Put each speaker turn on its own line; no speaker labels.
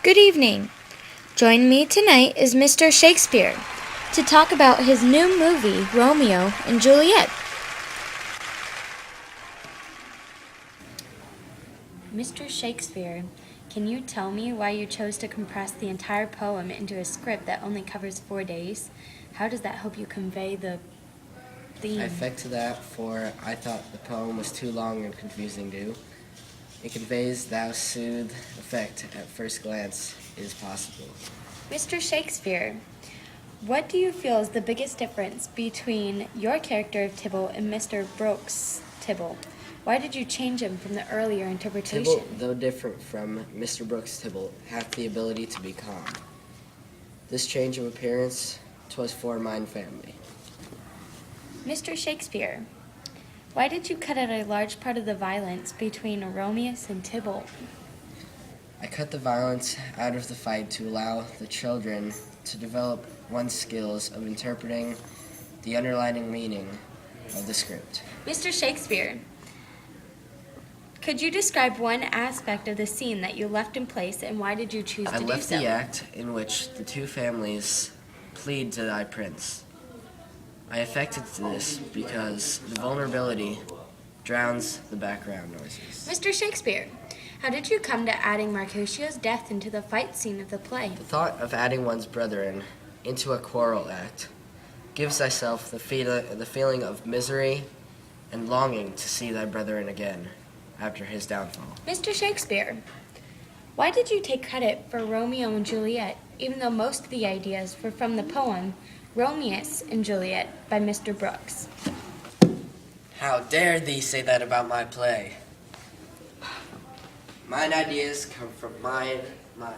Good evening. Joining me tonight is Mr. Shakespeare to talk about his new movie, Romeo and Juliet.
Mr. Shakespeare, can you tell me why you chose to compress the entire poem into a script that only covers 4 days? How does that help you convey the theme?
I effected that for I thought the poem was too long and confusing to. It conveys thou soothe effect at first glance is possible.
Mr. Shakespeare, what do you feel is the biggest difference between your character of Tybalt and Mr. Brooks' Tybalt? Why did you change him from the earlier interpretation?
Tybalt, though different from Mr. Brooks' Tybalt, hath the ability to be calm. This change of appearance 'twas for mine family.
Mr. Shakespeare, why did you cut out a large part of the violence between Romeus and Tybalt?
I cut the violence out of the fight to allow the children to develop one's skills of interpreting the underlying meaning of the script.
Mr. Shakespeare, could you describe one aspect of the scene that you left in place, and why did you choose to do so?
I left the act in which the two families plead to thy prince. I effected this because the vulnerability drowns the background noises.
Mr. Shakespeare, how did you come to adding Mercutio's death into the fight scene of the play?
The thought of adding one's brethren into a quarrel act gives thyself the feeling of misery and longing to see thy brethren again after his downfall.
Mr. Shakespeare, why did you take credit for Romeo and Juliet, even though most of the ideas were from the poem Romeus and Juliet by Mr. Brooks?
How dare thee say that about my play? Mine ideas come from mine mind.